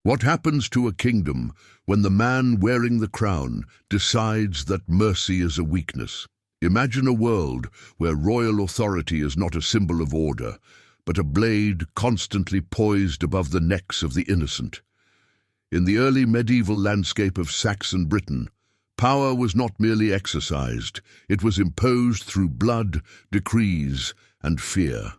What happens to a kingdom when the man wearing the crown decides that mercy is a weakness? Imagine a world where royal authority is not a symbol of order, but a blade constantly poised above the necks of the innocent. In the early medieval landscape of Saxon Britain, power was not merely exercised, it was imposed through blood, decrees, and fear.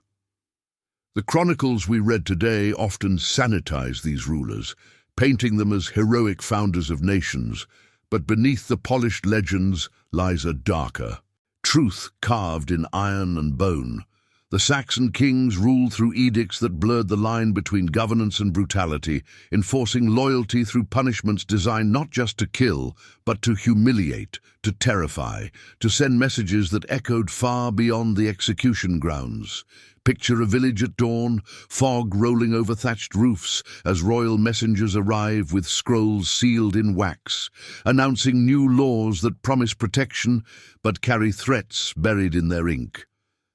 The chronicles we read today often sanitize these rulers, painting them as heroic founders of nations, but beneath the polished legends lies a darker truth carved in iron and bone. The Saxon kings ruled through edicts that blurred the line between governance and brutality, enforcing loyalty through punishments designed not just to kill, but to humiliate, to terrify, to send messages that echoed far beyond the execution grounds. Picture a village at dawn, fog rolling over thatched roofs as royal messengers arrive with scrolls sealed in wax, announcing new laws that promise protection but carry threats buried in their ink.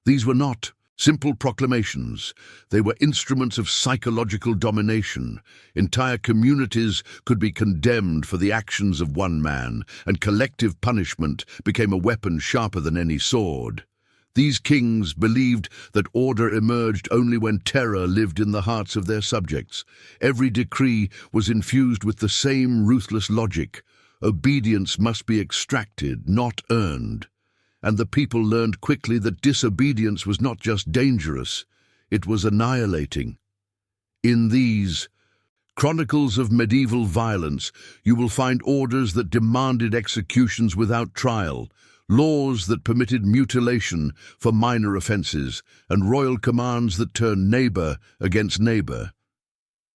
These were not simple proclamations. They were instruments of psychological domination. Entire communities could be condemned for the actions of one man, and collective punishment became a weapon sharper than any sword. These kings believed that order emerged only when terror lived in the hearts of their subjects. Every decree was infused with the same ruthless logic. Obedience must be extracted, not earned. And the people learned quickly that disobedience was not just dangerous, it was annihilating. In these chronicles of medieval violence, you will find orders that demanded executions without trial, laws that permitted mutilation for minor offenses, and royal commands that turned neighbor against neighbor.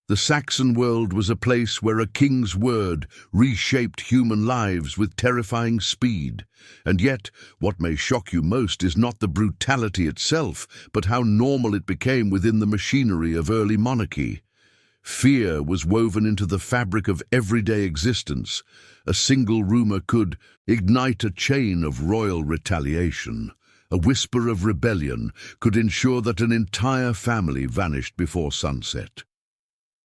The Saxon world was a place where a king's word reshaped human lives with terrifying speed. And yet, what may shock you most is not the brutality itself, but how normal it became within the machinery of early monarchy. Fear was woven into the fabric of everyday existence. A single rumor could ignite a chain of royal retaliation. A whisper of rebellion could ensure that an entire family vanished before sunset.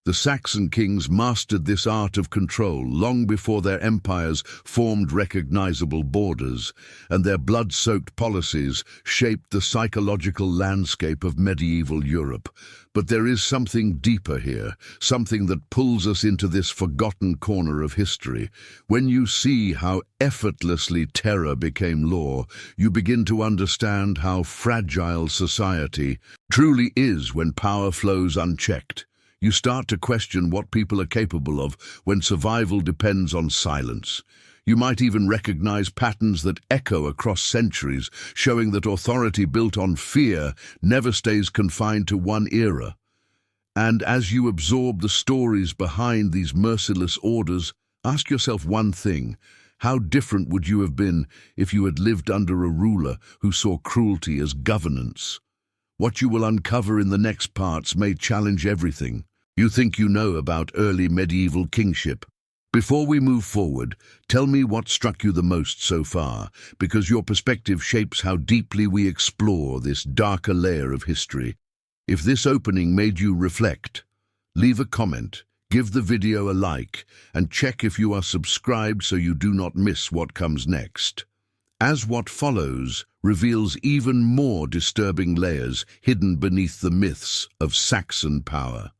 The Saxon kings mastered this art of control long before their empires formed recognizable borders, and their blood-soaked policies shaped the psychological landscape of medieval Europe. But there is something deeper here, something that pulls us into this forgotten corner of history. When you see how effortlessly terror became law, you begin to understand how fragile society truly is when power flows unchecked. You start to question what people are capable of when survival depends on silence. You might even recognize patterns that echo across centuries, showing that authority built on fear never stays confined to one era. And as you absorb the stories behind these merciless orders, ask yourself one thing: how different would you have been if you had lived under a ruler who saw cruelty as governance? What you will uncover in the next parts may challenge everything you think you know about early medieval kingship. Before we move forward, tell me what struck you the most so far, because your perspective shapes how deeply we explore this darker layer of history. If this opening made you reflect, leave a comment, give the video a like, and check if you are subscribed so you do not miss what comes next. As what follows reveals even more disturbing layers hidden beneath the myths of Saxon power,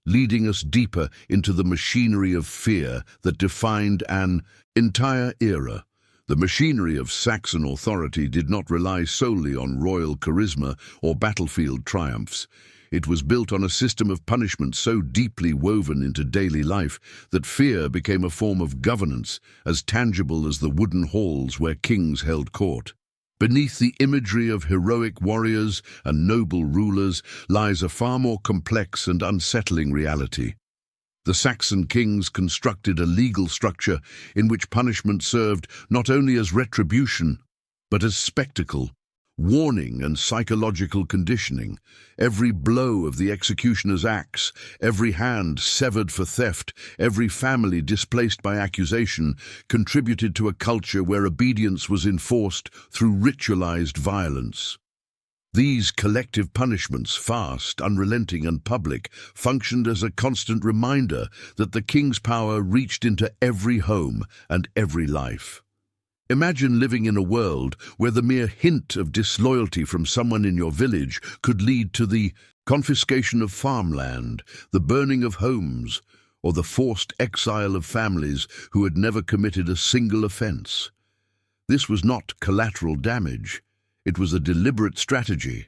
leading us deeper into the machinery of fear that defined an entire era. The machinery of Saxon authority did not rely solely on royal charisma or battlefield triumphs. It was built on a system of punishment so deeply woven into daily life that fear became a form of governance as tangible as the wooden halls where kings held court. Beneath the imagery of heroic warriors and noble rulers lies a far more complex and unsettling reality. The Saxon kings constructed a legal structure in which punishment served not only as retribution, but as spectacle, warning and psychological conditioning. Every blow of the executioner's axe, every hand severed for theft, every family displaced by accusation contributed to a culture where obedience was enforced through ritualized violence. These collective punishments, fast, unrelenting, and public, functioned as a constant reminder that the king's power reached into every home and every life. Imagine living in a world where the mere hint of disloyalty from someone in your village could lead to the confiscation of farmland, the burning of homes, or the forced exile of families who had never committed a single offense. This was not collateral damage. It was a deliberate strategy.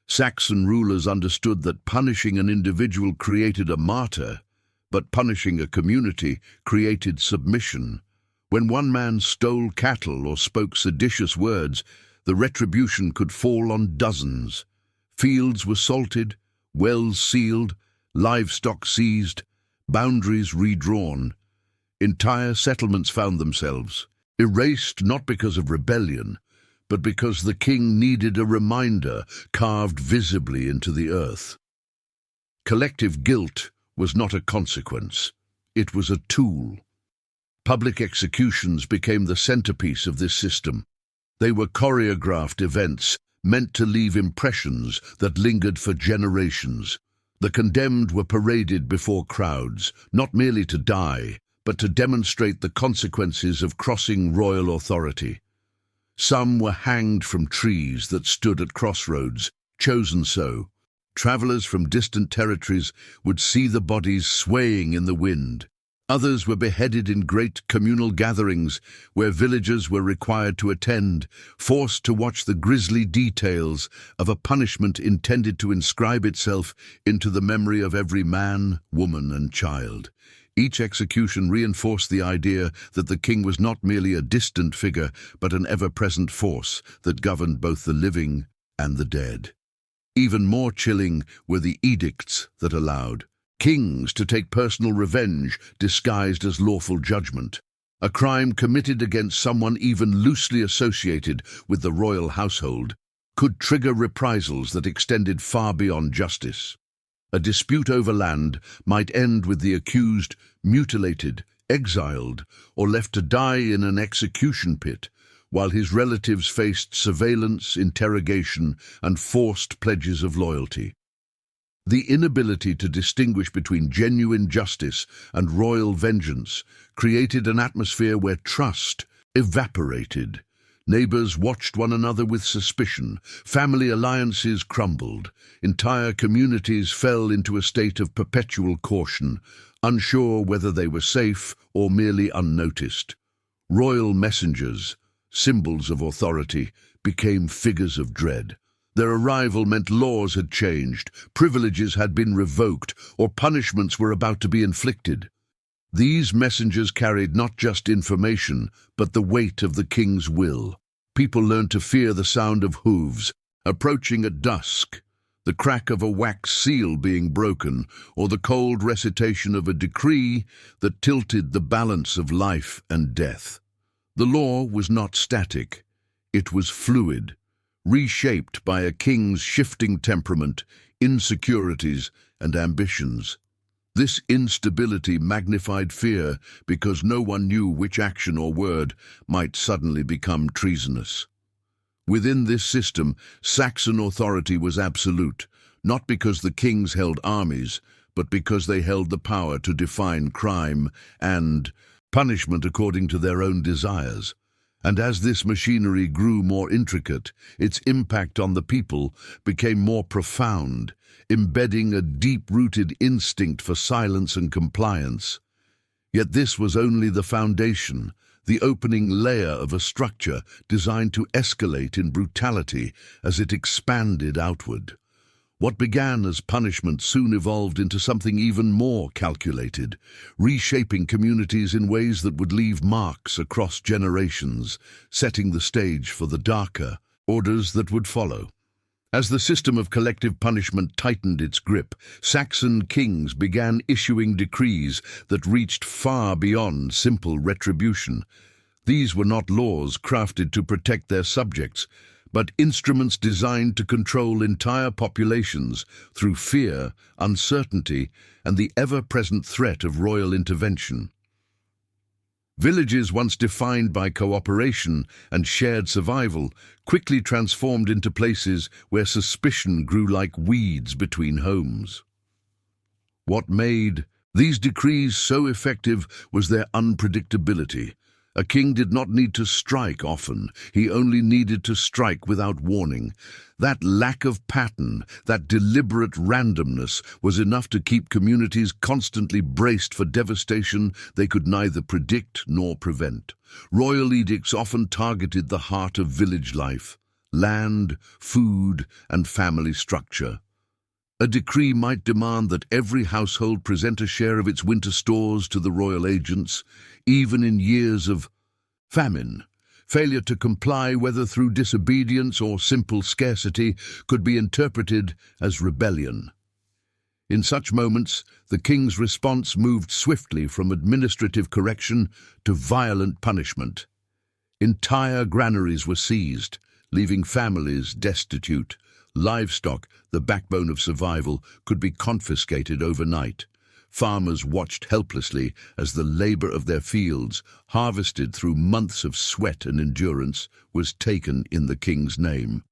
Saxon rulers understood that punishing an individual created a martyr, but punishing a community created submission. When one man stole cattle or spoke seditious words, the retribution could fall on dozens. Fields were salted, wells sealed, livestock seized, boundaries redrawn. Entire settlements found themselves erased not because of rebellion, but because the king needed a reminder carved visibly into the earth. Collective guilt was not a consequence. It was a tool. Public executions became the centerpiece of this system. They were choreographed events meant to leave impressions that lingered for generations. The condemned were paraded before crowds, not merely to die, but to demonstrate the consequences of crossing royal authority. Some were hanged from trees that stood at crossroads, chosen so. Travelers from distant territories would see the bodies swaying in the wind. Others were beheaded in great communal gatherings where villagers were required to attend, forced to watch the grisly details of a punishment intended to inscribe itself into the memory of every man, woman, and child. Each execution reinforced the idea that the king was not merely a distant figure, but an ever-present force that governed both the living and the dead. Even more chilling were the edicts that allowed kings to take personal revenge disguised as lawful judgment. A crime committed against someone even loosely associated with the royal household could trigger reprisals that extended far beyond justice. A dispute over land might end with the accused mutilated, exiled, or left to die in an execution pit, while his relatives faced surveillance, interrogation, and forced pledges of loyalty. The inability to distinguish between genuine justice and royal vengeance created an atmosphere where trust evaporated. Neighbors watched one another with suspicion, family alliances crumbled, entire communities fell into a state of perpetual caution, unsure whether they were safe or merely unnoticed. Royal messengers, symbols of authority, became figures of dread. Their arrival meant laws had changed, privileges had been revoked, or punishments were about to be inflicted. These messengers carried not just information, but the weight of the king's will. People learned to fear the sound of hooves approaching at dusk, the crack of a wax seal being broken, or the cold recitation of a decree that tilted the balance of life and death. The law was not static. It was fluid, reshaped by a king's shifting temperament, insecurities, and ambitions. This instability magnified fear because no one knew which action or word might suddenly become treasonous. Within this system, Saxon authority was absolute, not because the kings held armies, but because they held the power to define crime and punishment according to their own desires. And as this machinery grew more intricate, its impact on the people became more profound, embedding a deep-rooted instinct for silence and compliance. Yet this was only the foundation, the opening layer of a structure designed to escalate in brutality as it expanded outward. What began as punishment soon evolved into something even more calculated, reshaping communities in ways that would leave marks across generations, setting the stage for the darker orders that would follow. As the system of collective punishment tightened its grip, Saxon kings began issuing decrees that reached far beyond simple retribution. These were not laws crafted to protect their subjects, but instruments designed to control entire populations through fear, uncertainty, and the ever-present threat of royal intervention. Villages once defined by cooperation and shared survival quickly transformed into places where suspicion grew like weeds between homes. What made these decrees so effective was their unpredictability. A king did not need to strike often, he only needed to strike without warning. That lack of pattern, that deliberate randomness, was enough to keep communities constantly braced for devastation they could neither predict nor prevent. Royal edicts often targeted the heart of village life: land, food, and family structure. A decree might demand that every household present a share of its winter stores to the royal agents, even in years of famine. Failure to comply, whether through disobedience or simple scarcity, could be interpreted as rebellion. In such moments, the king's response moved swiftly from administrative correction to violent punishment. Entire granaries were seized, leaving families destitute. Livestock, the backbone of survival, could be confiscated overnight. Farmers watched helplessly as the labor of their fields, harvested through months of sweat and endurance, was taken in the king's name.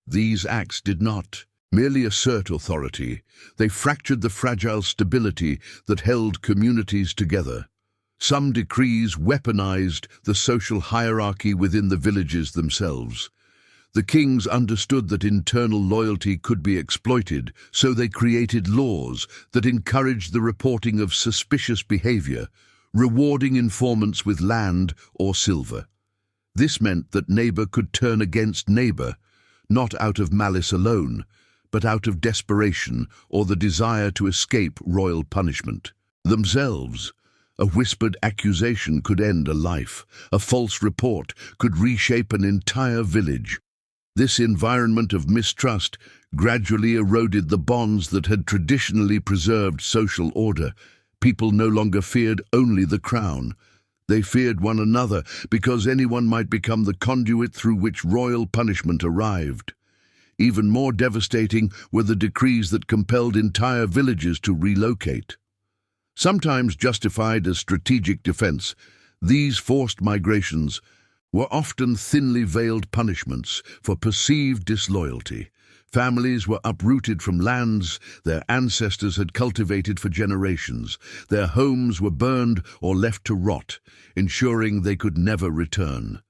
These acts did not merely assert authority, they fractured the fragile stability that held communities together. Some decrees weaponized the social hierarchy within the villages themselves. The kings understood that internal loyalty could be exploited, so they created laws that encouraged the reporting of suspicious behavior, rewarding informants with land or silver. This meant that neighbor could turn against neighbor, not out of malice alone, but out of desperation or the desire to escape royal punishment. Themselves, a whispered accusation could end a life. A false report could reshape an entire village. This environment of mistrust gradually eroded the bonds that had traditionally preserved social order. People no longer feared only the crown. They feared one another because anyone might become the conduit through which royal punishment arrived. Even more devastating were the decrees that compelled entire villages to relocate. Sometimes justified as strategic defense, these forced migrations were often thinly veiled punishments for perceived disloyalty. Families were uprooted from lands their ancestors had cultivated for generations. Their homes were burned or left to rot, ensuring they could never return.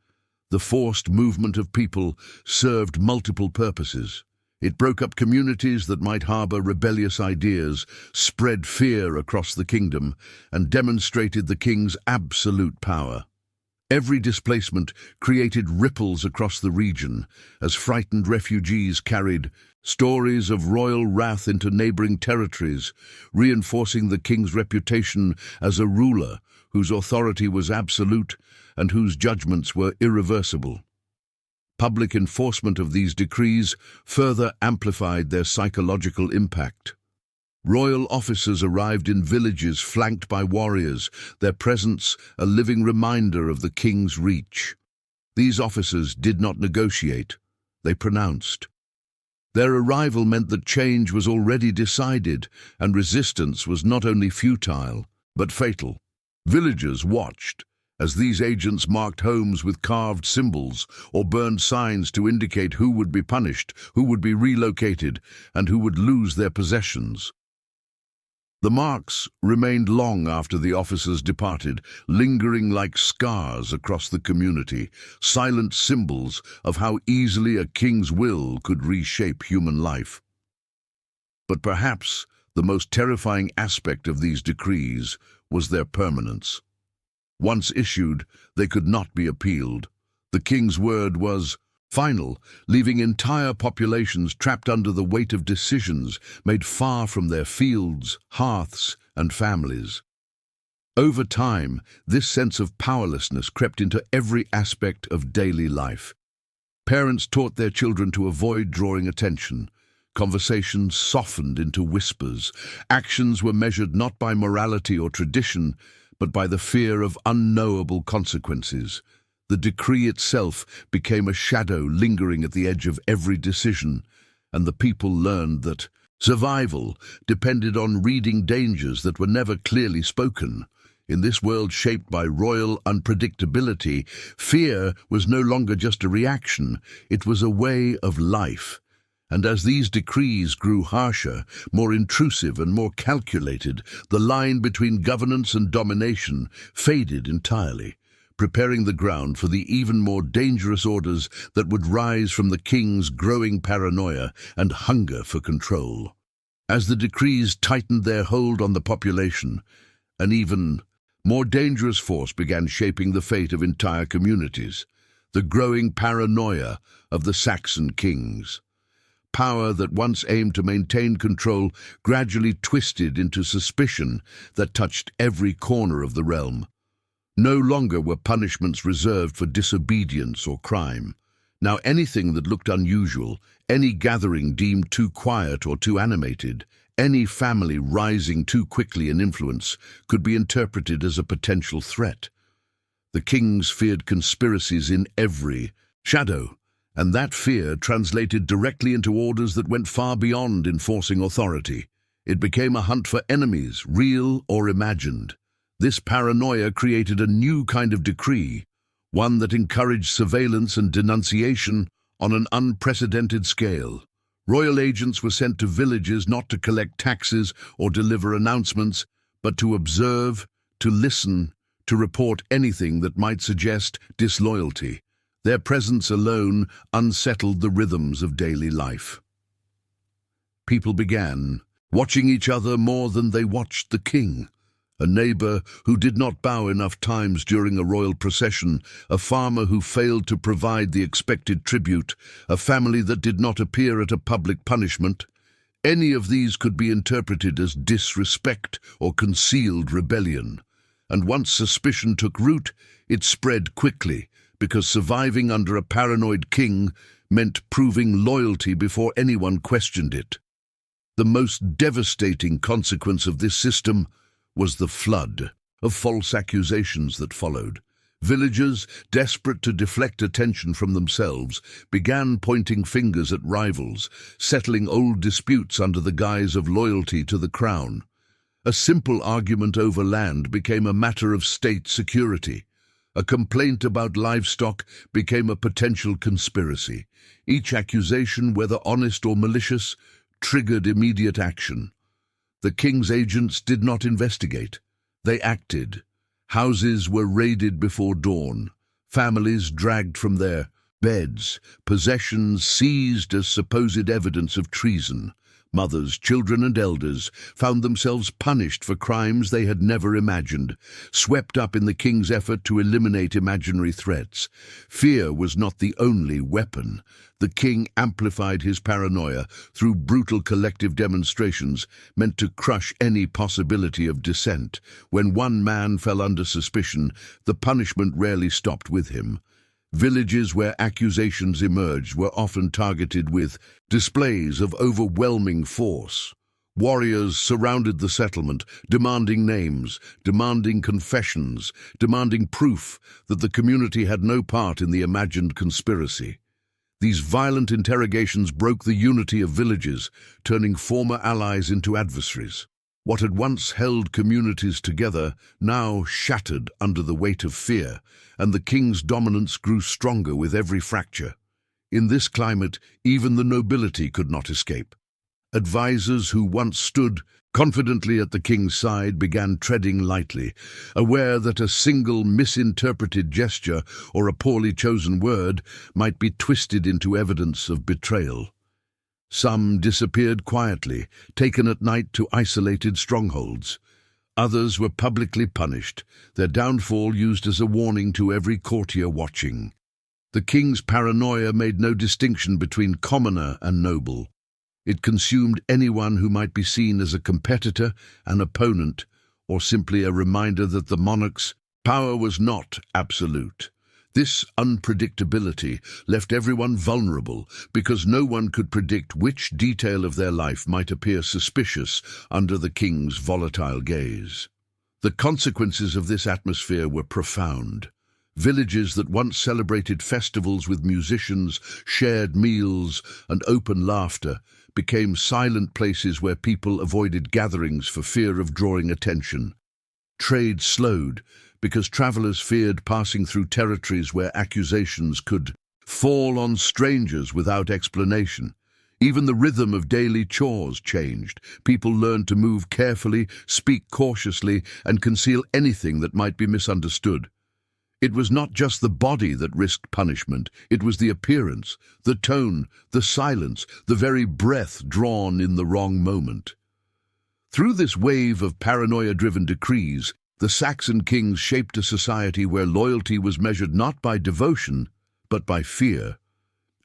The forced movement of people served multiple purposes. It broke up communities that might harbor rebellious ideas, spread fear across the kingdom, and demonstrated the king's absolute power. Every displacement created ripples across the region as frightened refugees carried stories of royal wrath into neighboring territories, reinforcing the king's reputation as a ruler whose authority was absolute and whose judgments were irreversible. Public enforcement of these decrees further amplified their psychological impact. Royal officers arrived in villages flanked by warriors, their presence a living reminder of the king's reach. These officers did not negotiate, they pronounced. Their arrival meant that change was already decided, and resistance was not only futile, but fatal. Villagers watched as these agents marked homes with carved symbols or burned signs to indicate who would be punished, who would be relocated, and who would lose their possessions. The marks remained long after the officers departed, lingering like scars across the community, silent symbols of how easily a king's will could reshape human life. But perhaps the most terrifying aspect of these decrees was their permanence. Once issued, they could not be appealed. The king's word was final, leaving entire populations trapped under the weight of decisions made far from their fields, hearths, and families. Over time, this sense of powerlessness crept into every aspect of daily life. Parents taught their children to avoid drawing attention. Conversations softened into whispers. Actions were measured not by morality or tradition, but by the fear of unknowable consequences. The decree itself became a shadow lingering at the edge of every decision, and the people learned that survival depended on reading dangers that were never clearly spoken. In this world shaped by royal unpredictability, fear was no longer just a reaction, it was a way of life. And as these decrees grew harsher, more intrusive and more calculated, the line between governance and domination faded entirely, preparing the ground for the even more dangerous orders that would rise from the king's growing paranoia and hunger for control. As the decrees tightened their hold on the population, an even more dangerous force began shaping the fate of entire communities, the growing paranoia of the Saxon kings. Power that once aimed to maintain control gradually twisted into suspicion that touched every corner of the realm. No longer were punishments reserved for disobedience or crime. Now anything that looked unusual, any gathering deemed too quiet or too animated, any family rising too quickly in influence, could be interpreted as a potential threat. The kings feared conspiracies in every shadow, and that fear translated directly into orders that went far beyond enforcing authority. It became a hunt for enemies, real or imagined. This paranoia created a new kind of decree, one that encouraged surveillance and denunciation on an unprecedented scale. Royal agents were sent to villages not to collect taxes or deliver announcements, but to observe, to listen, to report anything that might suggest disloyalty. Their presence alone unsettled the rhythms of daily life. People began watching each other more than they watched the king. A neighbor who did not bow enough times during a royal procession, a farmer who failed to provide the expected tribute, a family that did not appear at a public punishment. Any of these could be interpreted as disrespect or concealed rebellion. And once suspicion took root, it spread quickly, because surviving under a paranoid king meant proving loyalty before anyone questioned it. The most devastating consequence of this system was the flood of false accusations that followed. Villagers, desperate to deflect attention from themselves, began pointing fingers at rivals, settling old disputes under the guise of loyalty to the crown. A simple argument over land became a matter of state security. A complaint about livestock became a potential conspiracy. Each accusation, whether honest or malicious, triggered immediate action. The king's agents did not investigate. They acted. Houses were raided before dawn, families dragged from their beds, possessions seized as supposed evidence of treason. Mothers, children and elders found themselves punished for crimes they had never imagined, swept up in the king's effort to eliminate imaginary threats. Fear was not the only weapon. The king amplified his paranoia through brutal collective demonstrations meant to crush any possibility of dissent. When one man fell under suspicion, the punishment rarely stopped with him. Villages where accusations emerged were often targeted with displays of overwhelming force. Warriors surrounded the settlement, demanding names, demanding confessions, demanding proof that the community had no part in the imagined conspiracy. These violent interrogations broke the unity of villages, turning former allies into adversaries. What had once held communities together now shattered under the weight of fear, and the king's dominance grew stronger with every fracture. In this climate, even the nobility could not escape. Advisors who once stood confidently at the king's side began treading lightly, aware that a single misinterpreted gesture or a poorly chosen word might be twisted into evidence of betrayal. Some disappeared quietly, taken at night to isolated strongholds. Others were publicly punished, their downfall used as a warning to every courtier watching. The king's paranoia made no distinction between commoner and noble. It consumed anyone who might be seen as a competitor, an opponent, or simply a reminder that the monarch's power was not absolute. This unpredictability left everyone vulnerable because no one could predict which detail of their life might appear suspicious under the king's volatile gaze. The consequences of this atmosphere were profound. Villages that once celebrated festivals with musicians, shared meals, and open laughter became silent places where people avoided gatherings for fear of drawing attention. Trade slowed because travelers feared passing through territories where accusations could fall on strangers without explanation. Even the rhythm of daily chores changed. People learned to move carefully, speak cautiously, and conceal anything that might be misunderstood. It was not just the body that risked punishment, it was the appearance, the tone, the silence, the very breath drawn in the wrong moment. Through this wave of paranoia-driven decrees, the Saxon kings shaped a society where loyalty was measured not by devotion, but by fear.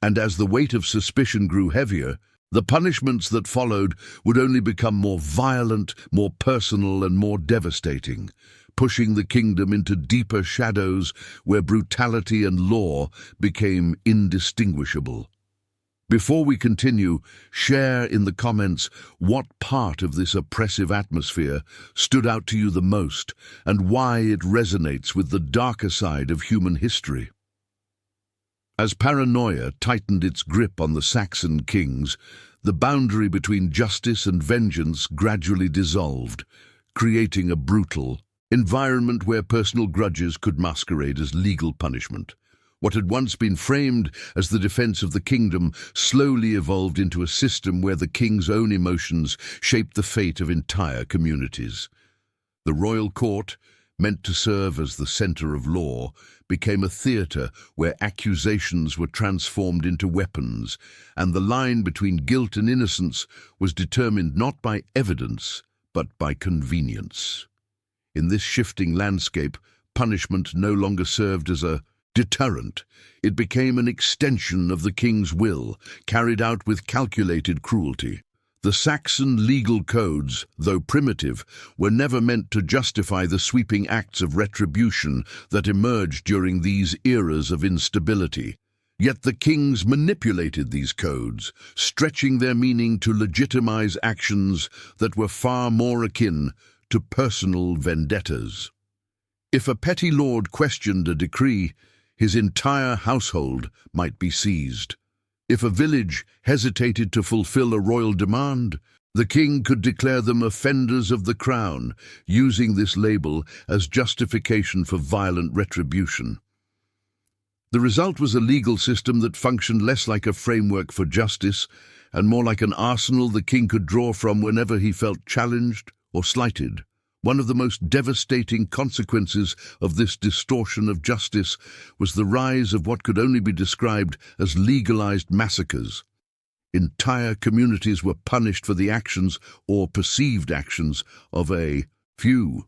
And as the weight of suspicion grew heavier, the punishments that followed would only become more violent, more personal, and more devastating, pushing the kingdom into deeper shadows where brutality and law became indistinguishable. Before we continue, share in the comments what part of this oppressive atmosphere stood out to you the most and why it resonates with the darker side of human history. As paranoia tightened its grip on the Saxon kings, the boundary between justice and vengeance gradually dissolved, creating a brutal environment where personal grudges could masquerade as legal punishment. What had once been framed as the defense of the kingdom slowly evolved into a system where the king's own emotions shaped the fate of entire communities. The royal court, meant to serve as the center of law, became a theater where accusations were transformed into weapons, and the line between guilt and innocence was determined not by evidence, but by convenience. In this shifting landscape, punishment no longer served as a deterrent. It became an extension of the king's will, carried out with calculated cruelty. The Saxon legal codes, though primitive, were never meant to justify the sweeping acts of retribution that emerged during these eras of instability. Yet the kings manipulated these codes, stretching their meaning to legitimize actions that were far more akin to personal vendettas. If a petty lord questioned a decree, his entire household might be seized. If a village hesitated to fulfill a royal demand, the king could declare them offenders of the crown, using this label as justification for violent retribution. The result was a legal system that functioned less like a framework for justice and more like an arsenal the king could draw from whenever he felt challenged or slighted. One of the most devastating consequences of this distortion of justice was the rise of what could only be described as legalized massacres. Entire communities were punished for the actions or perceived actions of a few.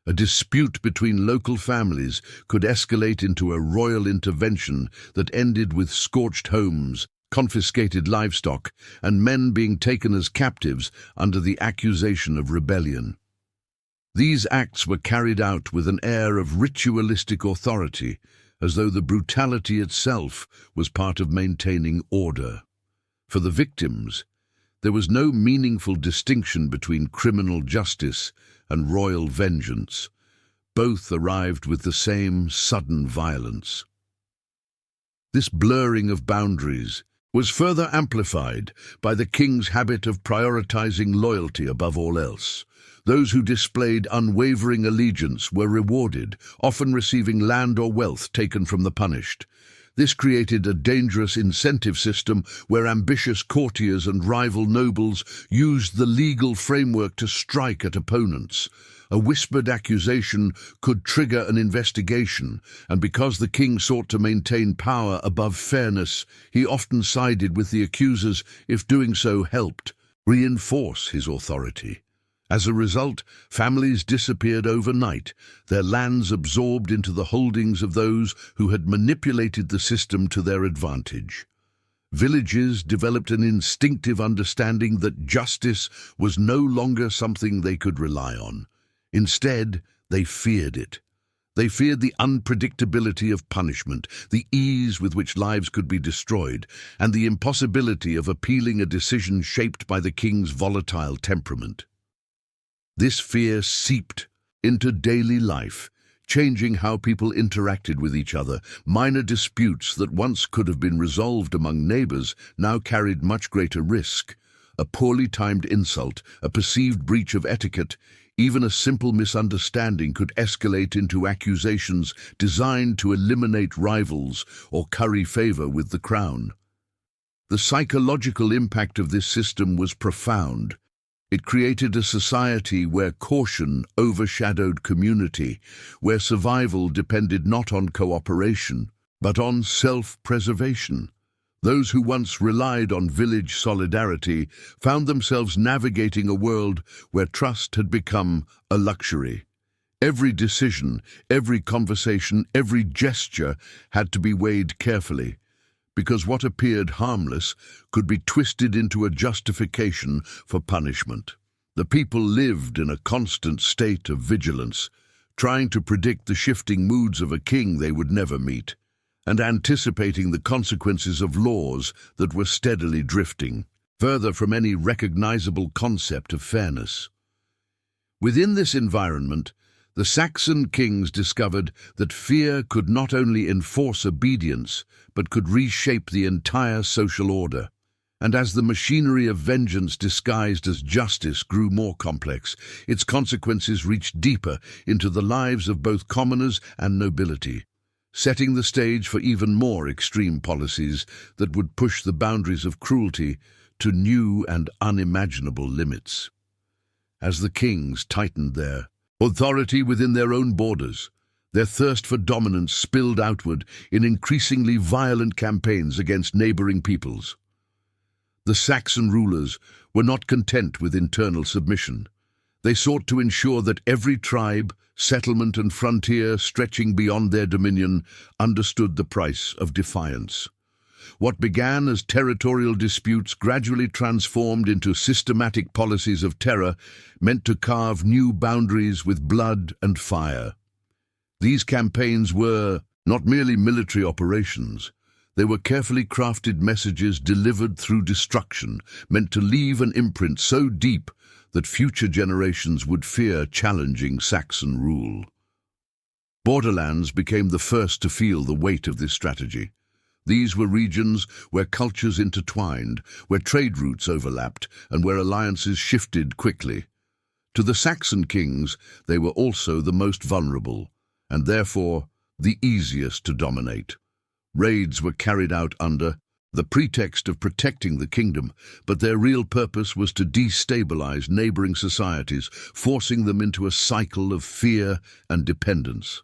A dispute between local families could escalate into a royal intervention that ended with scorched homes, confiscated livestock, and men being taken as captives under the accusation of rebellion. These acts were carried out with an air of ritualistic authority, as though the brutality itself was part of maintaining order. For the victims, there was no meaningful distinction between criminal justice and royal vengeance. Both arrived with the same sudden violence. This blurring of boundaries was further amplified by the king's habit of prioritizing loyalty above all else. Those who displayed unwavering allegiance were rewarded, often receiving land or wealth taken from the punished. This created a dangerous incentive system where ambitious courtiers and rival nobles used the legal framework to strike at opponents. A whispered accusation could trigger an investigation, and because the king sought to maintain power above fairness, he often sided with the accusers if doing so helped reinforce his authority. As a result, families disappeared overnight, their lands absorbed into the holdings of those who had manipulated the system to their advantage. Villages developed an instinctive understanding that justice was no longer something they could rely on. Instead, they feared it. They feared the unpredictability of punishment, the ease with which lives could be destroyed, and the impossibility of appealing a decision shaped by the king's volatile temperament. This fear seeped into daily life, changing how people interacted with each other. Minor disputes that once could have been resolved among neighbors now carried much greater risk. A poorly timed insult, a perceived breach of etiquette, Even a simple misunderstanding could escalate into accusations designed to eliminate rivals or curry favor with the crown. The psychological impact of this system was profound. It created a society where caution overshadowed community, where survival depended not on cooperation, but on self-preservation. Those who once relied on village solidarity found themselves navigating a world where trust had become a luxury. Every decision, every conversation, every gesture had to be weighed carefully, because what appeared harmless could be twisted into a justification for punishment. The people lived in a constant state of vigilance, trying to predict the shifting moods of a king they would never meet, and anticipating the consequences of laws that were steadily drifting further from any recognizable concept of fairness. Within this environment, the Saxon kings discovered that fear could not only enforce obedience, but could reshape the entire social order. And as the machinery of vengeance disguised as justice grew more complex, its consequences reached deeper into the lives of both commoners and nobility, setting the stage for even more extreme policies that would push the boundaries of cruelty to new and unimaginable limits. As the kings tightened their authority within their own borders, their thirst for dominance spilled outward in increasingly violent campaigns against neighboring peoples. The Saxon rulers were not content with internal submission. They sought to ensure that every tribe, settlement and frontier stretching beyond their dominion understood the price of defiance. What began as territorial disputes gradually transformed into systematic policies of terror meant to carve new boundaries with blood and fire. These campaigns were not merely military operations. They were carefully crafted messages delivered through destruction, meant to leave an imprint so deep that future generations would fear challenging Saxon rule. Borderlands became the first to feel the weight of this strategy. These were regions where cultures intertwined, where trade routes overlapped, and where alliances shifted quickly. To the Saxon kings, they were also the most vulnerable, and therefore the easiest to dominate. Raids were carried out under the pretext of protecting the kingdom, but their real purpose was to destabilize neighboring societies, forcing them into a cycle of fear and dependence.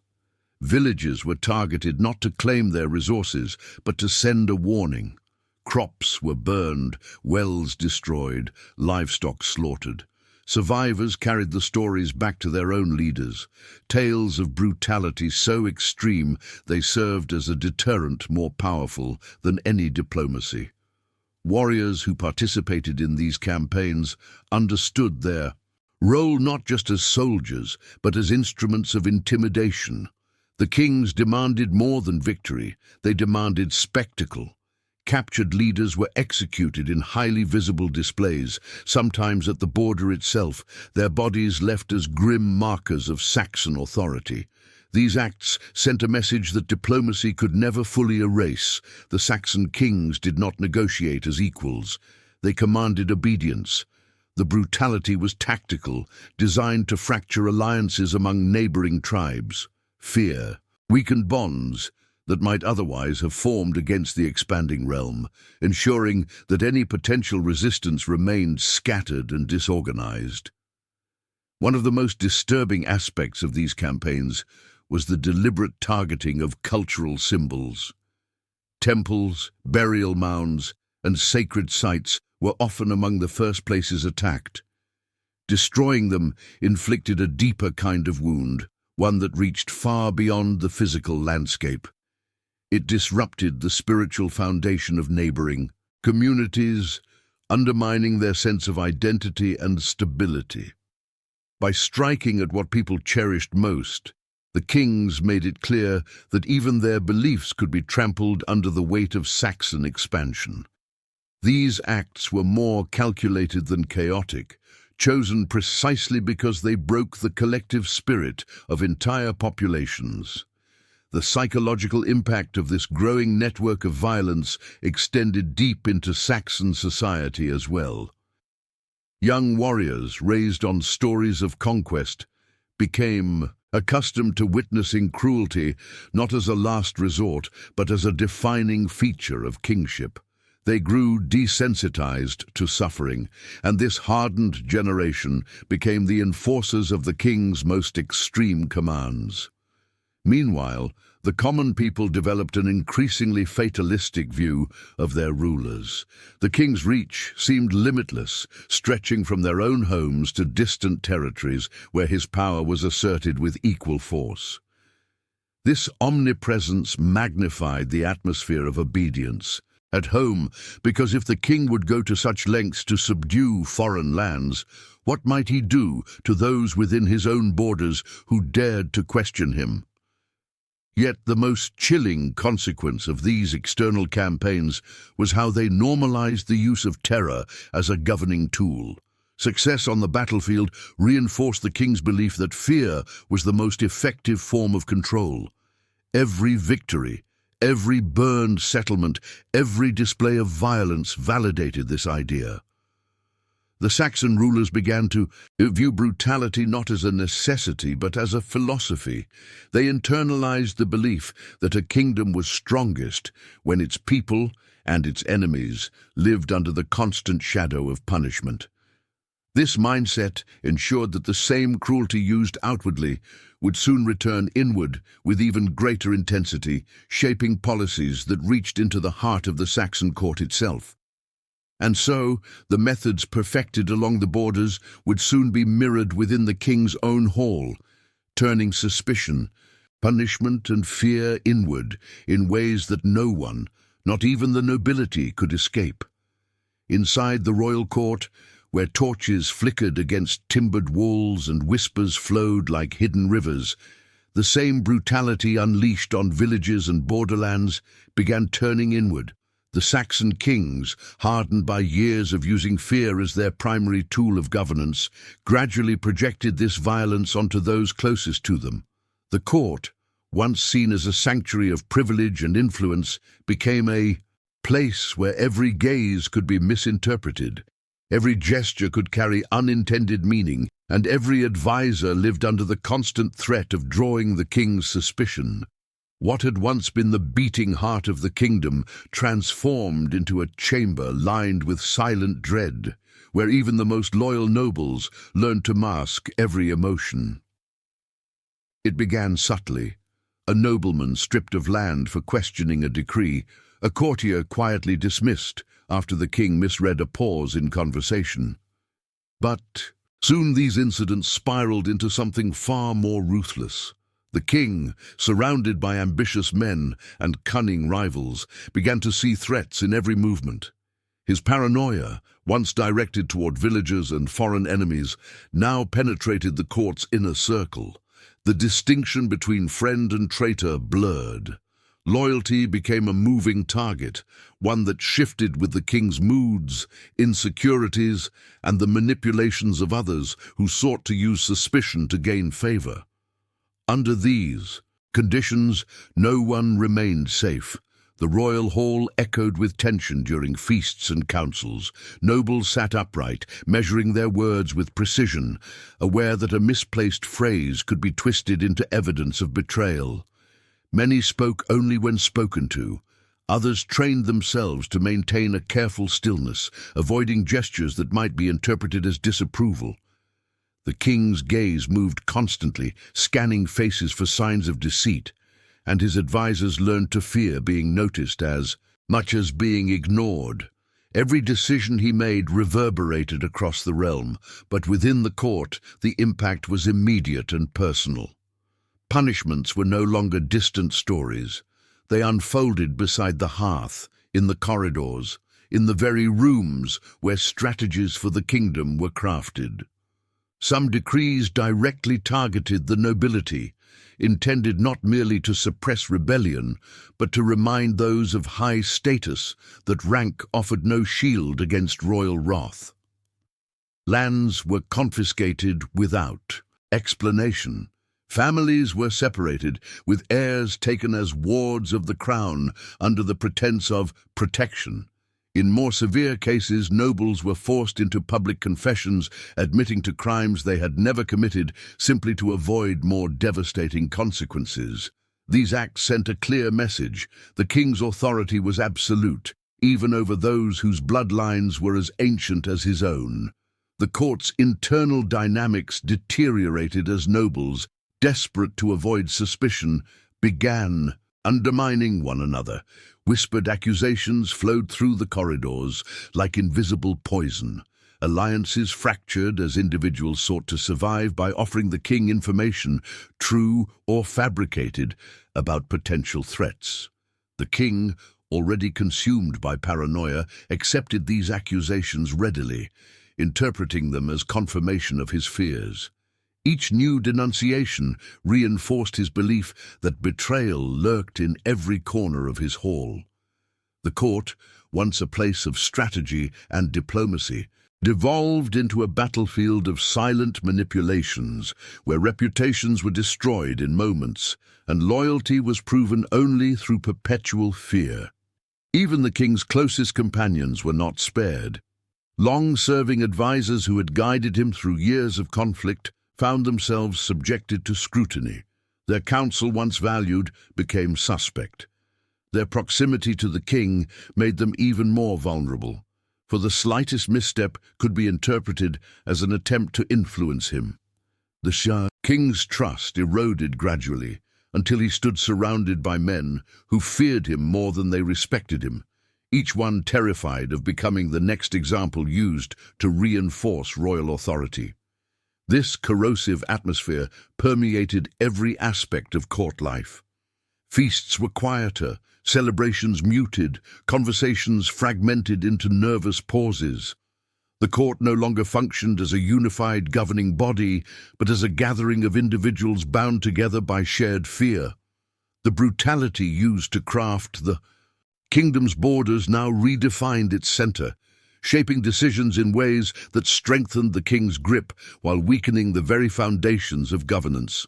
Villages were targeted not to claim their resources, but to send a warning. Crops were burned, wells destroyed, livestock slaughtered. Survivors carried the stories back to their own leaders, tales of brutality so extreme they served as a deterrent more powerful than any diplomacy. Warriors who participated in these campaigns understood their role not just as soldiers, but as instruments of intimidation. The kings demanded more than victory, they demanded spectacle. Captured leaders were executed in highly visible displays, sometimes at the border itself, their bodies left as grim markers of Saxon authority. These acts sent a message that diplomacy could never fully erase. The Saxon kings did not negotiate as equals. They commanded obedience. The brutality was tactical, designed to fracture alliances among neighboring tribes. Fear weakened bonds that might otherwise have formed against the expanding realm, ensuring that any potential resistance remained scattered and disorganized. One of the most disturbing aspects of these campaigns was the deliberate targeting of cultural symbols. Temples, burial mounds, and sacred sites were often among the first places attacked. Destroying them inflicted a deeper kind of wound, one that reached far beyond the physical landscape. It disrupted the spiritual foundation of neighboring communities, undermining their sense of identity and stability. By striking at what people cherished most, the kings made it clear that even their beliefs could be trampled under the weight of Saxon expansion. These acts were more calculated than chaotic, chosen precisely because they broke the collective spirit of entire populations. The psychological impact of this growing network of violence extended deep into Saxon society as well. Young warriors, raised on stories of conquest, became accustomed to witnessing cruelty not as a last resort, but as a defining feature of kingship. They grew desensitized to suffering, and this hardened generation became the enforcers of the king's most extreme commands. Meanwhile, the common people developed an increasingly fatalistic view of their rulers. The king's reach seemed limitless, stretching from their own homes to distant territories where his power was asserted with equal force. This omnipresence magnified the atmosphere of obedience. At home, because if the king would go to such lengths to subdue foreign lands, what might he do to those within his own borders who dared to question him? Yet the most chilling consequence of these external campaigns was how they normalized the use of terror as a governing tool. Success on the battlefield reinforced the king's belief that fear was the most effective form of control. Every victory, every burned settlement, every display of violence validated this idea. The Saxon rulers began to view brutality not as a necessity but as a philosophy. They internalized the belief that a kingdom was strongest when its people and its enemies lived under the constant shadow of punishment. This mindset ensured that the same cruelty used outwardly would soon return inward with even greater intensity, shaping policies that reached into the heart of the Saxon court itself. And so, the methods perfected along the borders would soon be mirrored within the king's own hall, turning suspicion, punishment, and fear inward in ways that no one, not even the nobility, could escape. Inside the royal court, where torches flickered against timbered walls and whispers flowed like hidden rivers, the same brutality unleashed on villages and borderlands began turning inward. The Saxon kings, hardened by years of using fear as their primary tool of governance, gradually projected this violence onto those closest to them. The court, once seen as a sanctuary of privilege and influence, became a place where every gaze could be misinterpreted. Every gesture could carry unintended meaning, and every advisor lived under the constant threat of drawing the king's suspicion. What had once been the beating heart of the kingdom transformed into a chamber lined with silent dread, where even the most loyal nobles learned to mask every emotion. It began subtly. A nobleman stripped of land for questioning a decree, a courtier quietly dismissed after the king misread a pause in conversation. But soon these incidents spiraled into something far more ruthless. The king, surrounded by ambitious men and cunning rivals, began to see threats in every movement. His paranoia, once directed toward villagers and foreign enemies, now penetrated the court's inner circle. The distinction between friend and traitor blurred. Loyalty became a moving target, one that shifted with the king's moods, insecurities, and the manipulations of others who sought to use suspicion to gain favor. Under these conditions, no one remained safe. The royal hall echoed with tension during feasts and councils. Nobles sat upright, measuring their words with precision, aware that a misplaced phrase could be twisted into evidence of betrayal. Many spoke only when spoken to. Others trained themselves to maintain a careful stillness, avoiding gestures that might be interpreted as disapproval. The king's gaze moved constantly, scanning faces for signs of deceit, and his advisors learned to fear being noticed as much as being ignored. Every decision he made reverberated across the realm, but within the court, the impact was immediate and personal. Punishments were no longer distant stories. They unfolded beside the hearth, in the corridors, in the very rooms where strategies for the kingdom were crafted. Some decrees directly targeted the nobility, intended not merely to suppress rebellion, but to remind those of high status that rank offered no shield against royal wrath. Lands were confiscated without explanation. Families were separated, with heirs taken as wards of the crown under the pretense of protection. In more severe cases, nobles were forced into public confessions, admitting to crimes they had never committed simply to avoid more devastating consequences. These acts sent a clear message: the king's authority was absolute, even over those whose bloodlines were as ancient as his own. The court's internal dynamics deteriorated as nobles, desperate to avoid suspicion, began undermining one another. Whispered accusations flowed through the corridors like invisible poison. Alliances fractured as individuals sought to survive by offering the king information, true or fabricated, about potential threats. The king, already consumed by paranoia, accepted these accusations readily, interpreting them as confirmation of his fears. Each new denunciation reinforced his belief that betrayal lurked in every corner of his hall. The court, once a place of strategy and diplomacy, devolved into a battlefield of silent manipulations, where reputations were destroyed in moments, and loyalty was proven only through perpetual fear. Even the king's closest companions were not spared. Long-serving advisors who had guided him through years of conflict found themselves subjected to scrutiny. Their counsel, once valued, became suspect. Their proximity to the king made them even more vulnerable, for the slightest misstep could be interpreted as an attempt to influence him. The king's trust eroded gradually, until he stood surrounded by men who feared him more than they respected him, each one terrified of becoming the next example used to reinforce royal authority. This corrosive atmosphere permeated every aspect of court life. Feasts were quieter, celebrations muted, conversations fragmented into nervous pauses. The court no longer functioned as a unified governing body, but as a gathering of individuals bound together by shared fear. The brutality used to craft the kingdom's borders now redefined its center, shaping decisions in ways that strengthened the king's grip while weakening the very foundations of governance.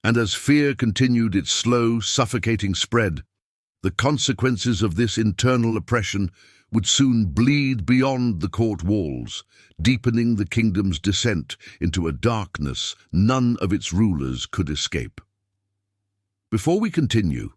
And as fear continued its slow, suffocating spread, the consequences of this internal oppression would soon bleed beyond the court walls, deepening the kingdom's descent into a darkness none of its rulers could escape. Before we continue,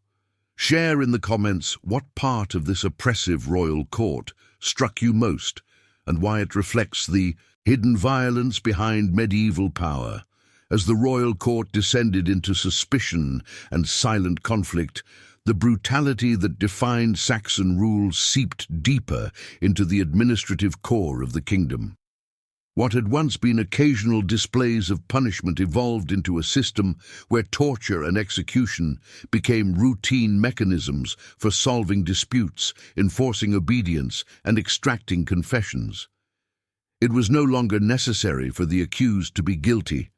share in the comments what part of this oppressive royal court struck you most, and why it reflects the hidden violence behind medieval power. As the royal court descended into suspicion and silent conflict, the brutality that defined Saxon rule seeped deeper into the administrative core of the kingdom. What had once been occasional displays of punishment evolved into a system where torture and execution became routine mechanisms for solving disputes, enforcing obedience, and extracting confessions. It was no longer necessary for the accused to be guilty.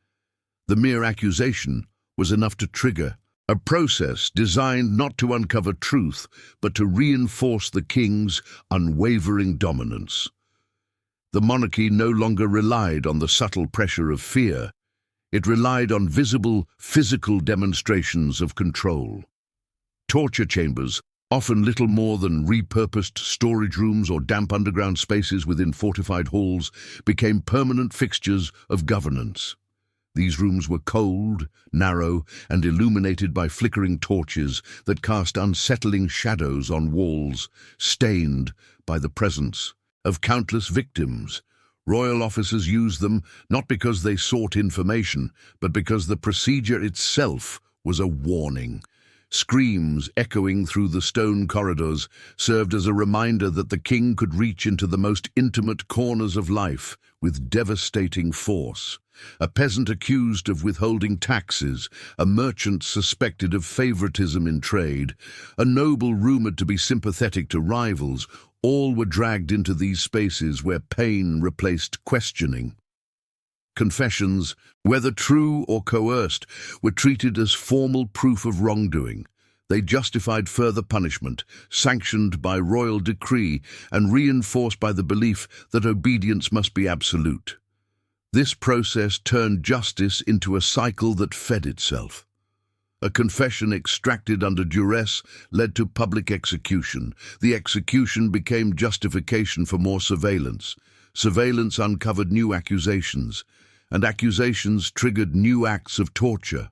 The mere accusation was enough to trigger a process designed not to uncover truth, but to reinforce the king's unwavering dominance. The monarchy no longer relied on the subtle pressure of fear. It relied on visible, physical demonstrations of control. Torture chambers, often little more than repurposed storage rooms or damp underground spaces within fortified halls, became permanent fixtures of governance. These rooms were cold, narrow, and illuminated by flickering torches that cast unsettling shadows on walls, stained by the presence of countless victims. Royal officers used them not because they sought information, but because the procedure itself was a warning. Screams echoing through the stone corridors served as a reminder that the king could reach into the most intimate corners of life with devastating force. A peasant accused of withholding taxes, a merchant suspected of favoritism in trade, a noble rumored to be sympathetic to rivals, all were dragged into these spaces where pain replaced questioning. Confessions, whether true or coerced, were treated as formal proof of wrongdoing. They justified further punishment, sanctioned by royal decree and reinforced by the belief that obedience must be absolute. This process turned justice into a cycle that fed itself. A confession extracted under duress led to public execution. The execution became justification for more surveillance. Surveillance uncovered new accusations, and accusations triggered new acts of torture.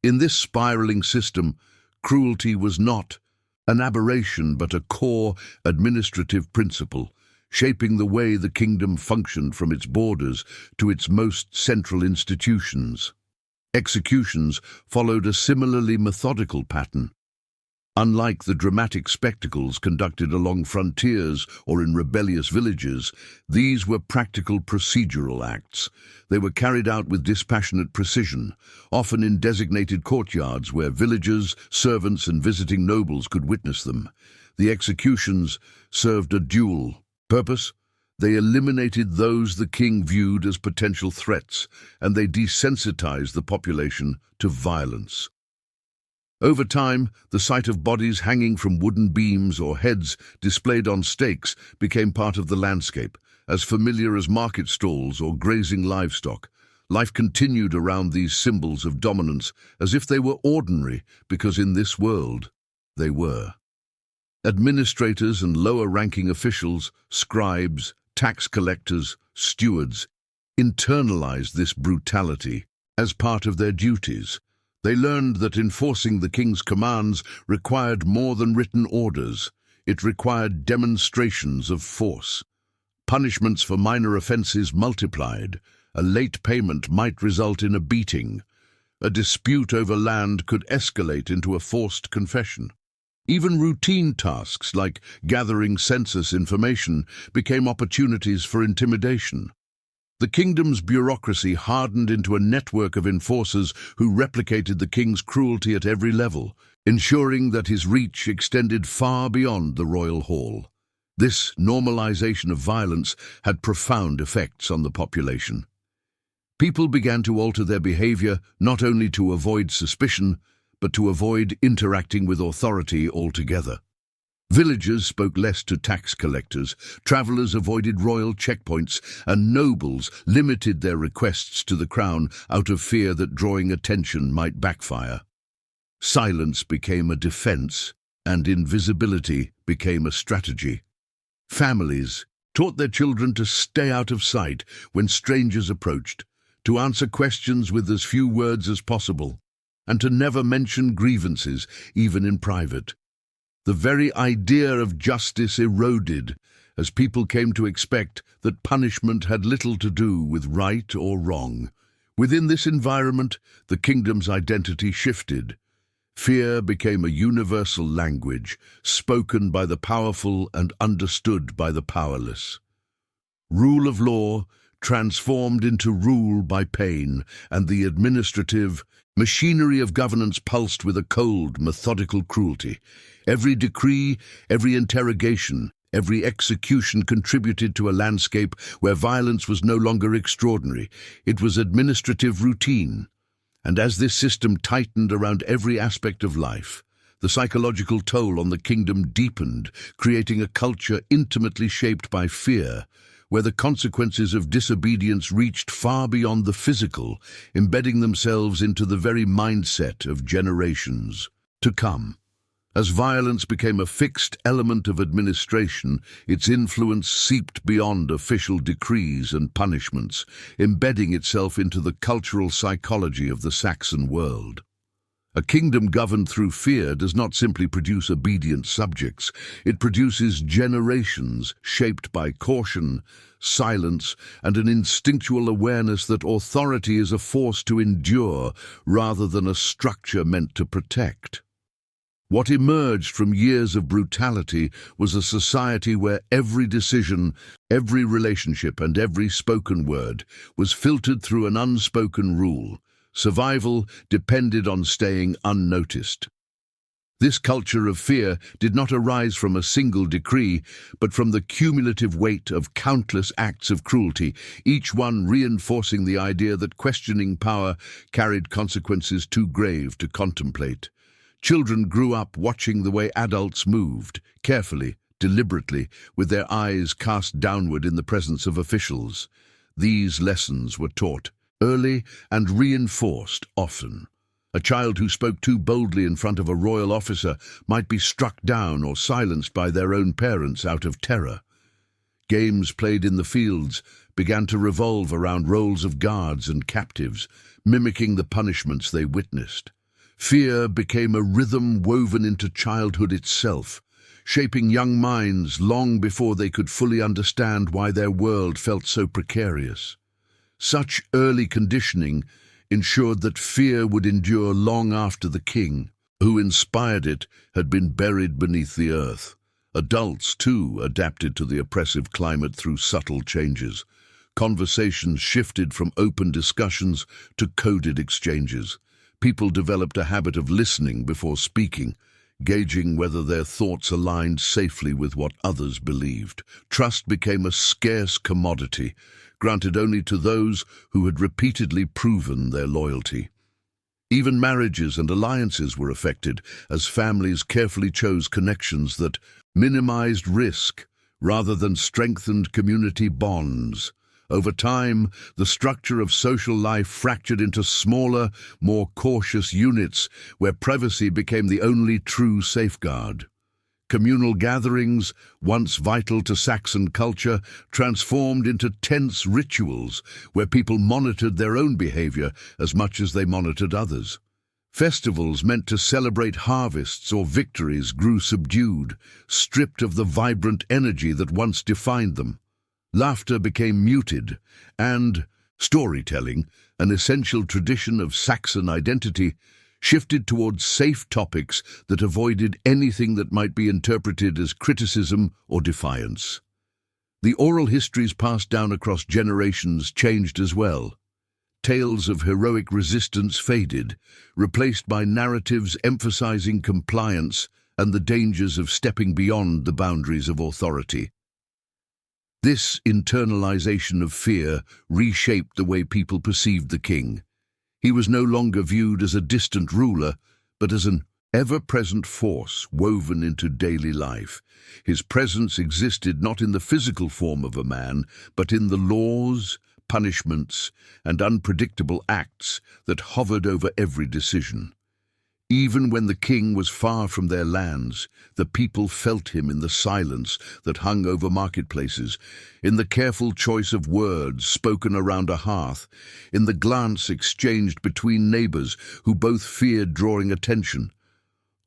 In this spiraling system, cruelty was not an aberration but a core administrative principle, shaping the way the kingdom functioned from its borders to its most central institutions. Executions followed a similarly methodical pattern. Unlike the dramatic spectacles conducted along frontiers or in rebellious villages, these were practical procedural acts. They were carried out with dispassionate precision, often in designated courtyards where villagers, servants, and visiting nobles could witness them. The executions served a dual purpose. They eliminated those the king viewed as potential threats, and they desensitized the population to violence. Over time, the sight of bodies hanging from wooden beams or heads displayed on stakes became part of the landscape, as familiar as market stalls or grazing livestock. Life continued around these symbols of dominance as if they were ordinary, because in this world they were. Administrators and lower-ranking officials, scribes, tax collectors, stewards, internalized this brutality as part of their duties. They learned that enforcing the king's commands required more than written orders. It required demonstrations of force. Punishments for minor offenses multiplied. A late payment might result in a beating. A dispute over land could escalate into a forced confession. Even routine tasks like gathering census information became opportunities for intimidation. The kingdom's bureaucracy hardened into a network of enforcers who replicated the king's cruelty at every level, ensuring that his reach extended far beyond the royal hall. This normalization of violence had profound effects on the population. People began to alter their behavior not only to avoid suspicion, but to avoid interacting with authority altogether. Villagers spoke less to tax collectors, travelers avoided royal checkpoints, and nobles limited their requests to the crown out of fear that drawing attention might backfire. Silence became a defense, and invisibility became a strategy. Families taught their children to stay out of sight when strangers approached, to answer questions with as few words as possible, and to never mention grievances, even in private. The very idea of justice eroded as people came to expect that punishment had little to do with right or wrong. Within this environment, the kingdom's identity shifted. Fear became a universal language, spoken by the powerful and understood by the powerless. Rule of law transformed into rule by pain, and the administrative machinery of governance pulsed with a cold, methodical cruelty. Every decree, every interrogation, every execution contributed to a landscape where violence was no longer extraordinary. It was administrative routine. And as this system tightened around every aspect of life, the psychological toll on the kingdom deepened, creating a culture intimately shaped by fear, where the consequences of disobedience reached far beyond the physical, embedding themselves into the very mindset of generations to come. As violence became a fixed element of administration, its influence seeped beyond official decrees and punishments, embedding itself into the cultural psychology of the Saxon world. A kingdom governed through fear does not simply produce obedient subjects. It produces generations shaped by caution, silence, and an instinctual awareness that authority is a force to endure rather than a structure meant to protect. What emerged from years of brutality was a society where every decision, every relationship, and every spoken word was filtered through an unspoken rule. Survival depended on staying unnoticed. This culture of fear did not arise from a single decree, but from the cumulative weight of countless acts of cruelty, each one reinforcing the idea that questioning power carried consequences too grave to contemplate. Children grew up watching the way adults moved, carefully, deliberately, with their eyes cast downward in the presence of officials. These lessons were taught early and reinforced often. A child who spoke too boldly in front of a royal officer might be struck down or silenced by their own parents out of terror. Games played in the fields began to revolve around roles of guards and captives, mimicking the punishments they witnessed. Fear became a rhythm woven into childhood itself, shaping young minds long before they could fully understand why their world felt so precarious. Such early conditioning ensured that fear would endure long after the king, who inspired it, had been buried beneath the earth. Adults, too, adapted to the oppressive climate through subtle changes. Conversations shifted from open discussions to coded exchanges. People developed a habit of listening before speaking, gauging whether their thoughts aligned safely with what others believed. Trust became a scarce commodity, granted only to those who had repeatedly proven their loyalty. Even marriages and alliances were affected, as families carefully chose connections that minimized risk rather than strengthened community bonds. Over time, the structure of social life fractured into smaller, more cautious units where privacy became the only true safeguard. Communal gatherings, once vital to Saxon culture, transformed into tense rituals where people monitored their own behavior as much as they monitored others. Festivals meant to celebrate harvests or victories grew subdued, stripped of the vibrant energy that once defined them. Laughter became muted, and storytelling, an essential tradition of Saxon identity, shifted towards safe topics that avoided anything that might be interpreted as criticism or defiance. The oral histories passed down across generations changed as well. Tales of heroic resistance faded, replaced by narratives emphasizing compliance and the dangers of stepping beyond the boundaries of authority. This internalization of fear reshaped the way people perceived the king. He was no longer viewed as a distant ruler, but as an ever-present force woven into daily life. His presence existed not in the physical form of a man, but in the laws, punishments, and unpredictable acts that hovered over every decision. Even when the king was far from their lands, the people felt him in the silence that hung over marketplaces, in the careful choice of words spoken around a hearth, in the glance exchanged between neighbors who both feared drawing attention.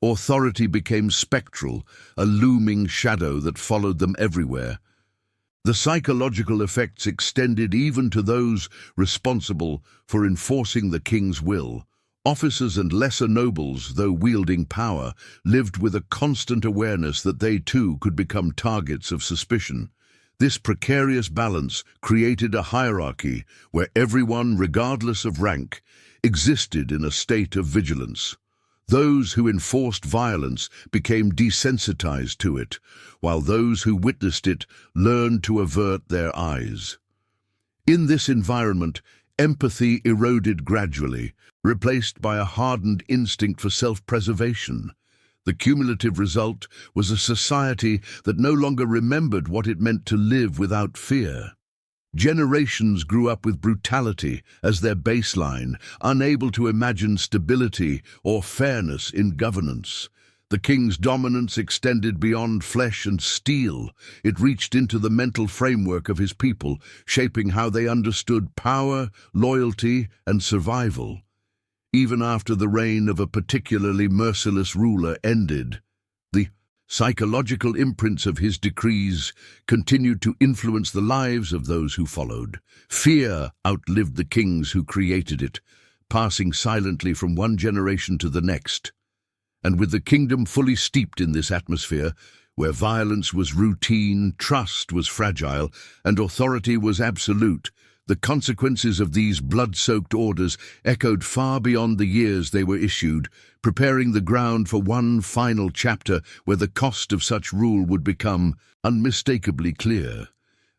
Authority became spectral, a looming shadow that followed them everywhere. The psychological effects extended even to those responsible for enforcing the king's will. Officers and lesser nobles, though wielding power, lived with a constant awareness that they too could become targets of suspicion. This precarious balance created a hierarchy where everyone, regardless of rank, existed in a state of vigilance. Those who enforced violence became desensitized to it, while those who witnessed it learned to avert their eyes. In this environment, empathy eroded gradually, replaced by a hardened instinct for self-preservation. The cumulative result was a society that no longer remembered what it meant to live without fear. Generations grew up with brutality as their baseline, unable to imagine stability or fairness in governance. The king's dominance extended beyond flesh and steel. It reached into the mental framework of his people, shaping how they understood power, loyalty, and survival. Even after the reign of a particularly merciless ruler ended, the psychological imprints of his decrees continued to influence the lives of those who followed. Fear outlived the kings who created it, passing silently from one generation to the next. And with the kingdom fully steeped in this atmosphere, where violence was routine, trust was fragile, and authority was absolute, the consequences of these blood-soaked orders echoed far beyond the years they were issued, preparing the ground for one final chapter where the cost of such rule would become unmistakably clear.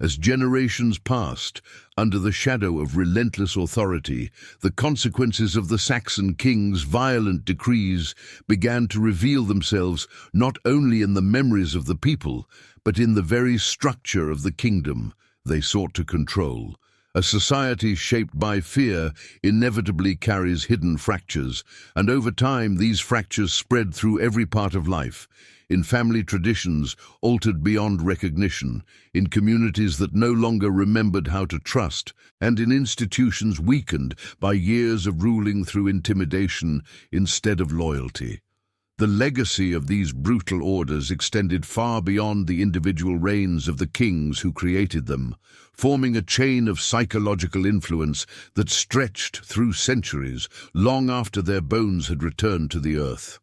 As generations passed, under the shadow of relentless authority, the consequences of the Saxon king's violent decrees began to reveal themselves not only in the memories of the people, but in the very structure of the kingdom they sought to control. A society shaped by fear inevitably carries hidden fractures, and over time these fractures spread through every part of life, in family traditions altered beyond recognition, in communities that no longer remembered how to trust, and in institutions weakened by years of ruling through intimidation instead of loyalty. The legacy of these brutal orders extended far beyond the individual reigns of the kings who created them, forming a chain of psychological influence that stretched through centuries, long after their bones had returned to the earth.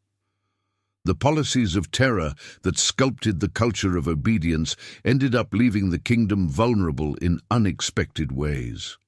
The policies of terror that sculpted the culture of obedience ended up leaving the kingdom vulnerable in unexpected ways.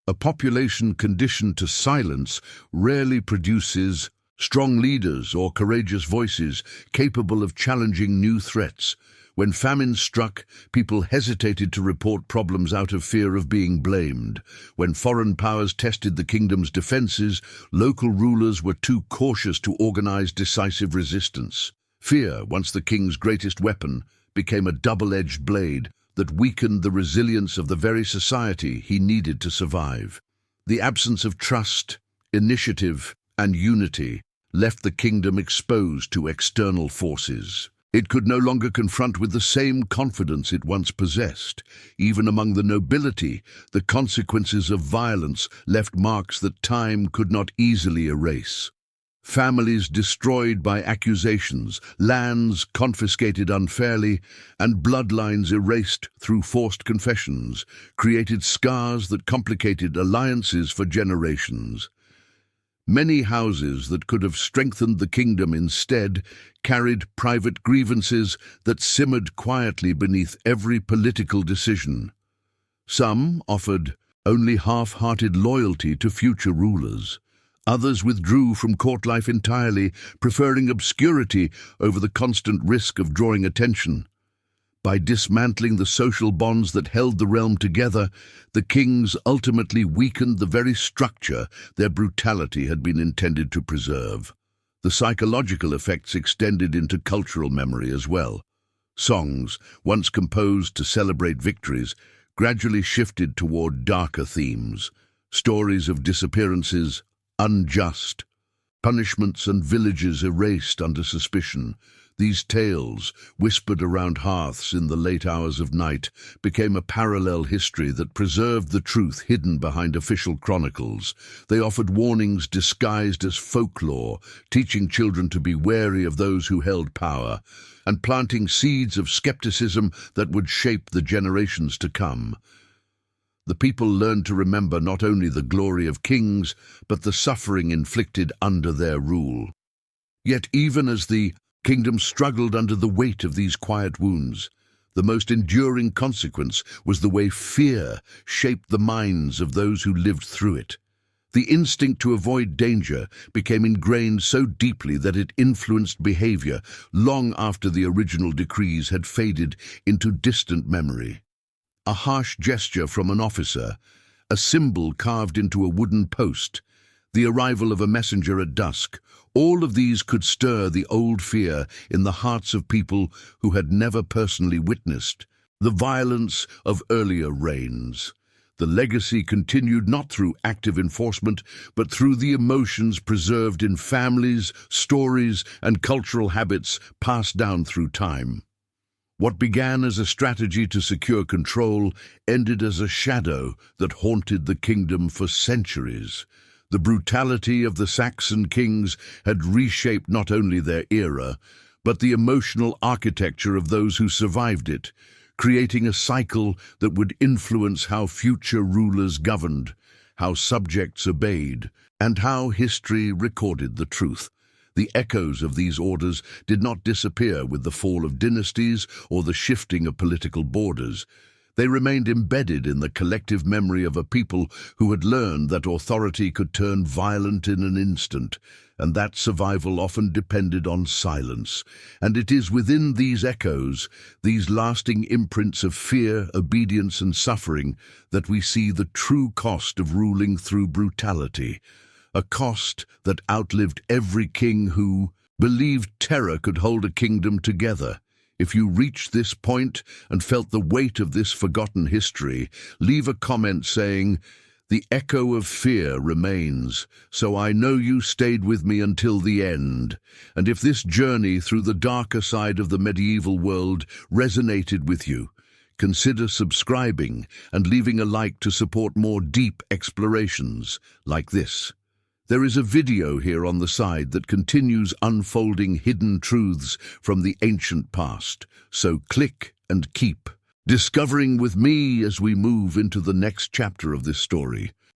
A population conditioned to silence rarely produces strong leaders or courageous voices capable of challenging new threats. When famine struck, people hesitated to report problems out of fear of being blamed. When foreign powers tested the kingdom's defenses, local rulers were too cautious to organize decisive resistance. Fear, once the king's greatest weapon, became a double-edged blade that weakened the resilience of the very society he needed to survive. The absence of trust, initiative, and unity left the kingdom exposed to external forces. It could no longer confront with the same confidence it once possessed. Even among the nobility, the consequences of violence left marks that time could not easily erase. Families destroyed by accusations, lands confiscated unfairly, and bloodlines erased through forced confessions created scars that complicated alliances for generations. Many houses that could have strengthened the kingdom instead carried private grievances that simmered quietly beneath every political decision. Some offered only half-hearted loyalty to future rulers. Others withdrew from court life entirely, preferring obscurity over the constant risk of drawing attention. By dismantling the social bonds that held the realm together, the kings ultimately weakened the very structure their brutality had been intended to preserve. The psychological effects extended into cultural memory as well. Songs, once composed to celebrate victories, gradually shifted toward darker themes. Stories of disappearances, unjust punishments, and villages erased under suspicion. These tales, whispered around hearths in the late hours of night, became a parallel history that preserved the truth hidden behind official chronicles. They offered warnings disguised as folklore, teaching children to be wary of those who held power, and planting seeds of skepticism that would shape the generations to come. The people learned to remember not only the glory of kings, but the suffering inflicted under their rule. Yet even as the kingdom struggled under the weight of these quiet wounds, the most enduring consequence was the way fear shaped the minds of those who lived through it. The instinct to avoid danger became ingrained so deeply that it influenced behavior long after the original decrees had faded into distant memory. A harsh gesture from an officer, a symbol carved into a wooden post, the arrival of a messenger at dusk, all of these could stir the old fear in the hearts of people who had never personally witnessed the violence of earlier reigns. The legacy continued not through active enforcement, but through the emotions preserved in families, stories, and cultural habits passed down through time. What began as a strategy to secure control ended as a shadow that haunted the kingdom for centuries. The brutality of the Saxon kings had reshaped not only their era, but the emotional architecture of those who survived it, creating a cycle that would influence how future rulers governed, how subjects obeyed, and how history recorded the truth. The echoes of these orders did not disappear with the fall of dynasties or the shifting of political borders. They remained embedded in the collective memory of a people who had learned that authority could turn violent in an instant, and that survival often depended on silence. And it is within these echoes, these lasting imprints of fear, obedience, and suffering, that we see the true cost of ruling through brutality. A cost that outlived every king who believed terror could hold a kingdom together. If you reached this point and felt the weight of this forgotten history, leave a comment saying, "The echo of fear remains, so I know you stayed with me until the end." And if this journey through the darker side of the medieval world resonated with you, consider subscribing and leaving a like to support more deep explorations like this. There is a video here on the side that continues unfolding hidden truths from the ancient past, so click and keep discovering with me as we move into the next chapter of this story.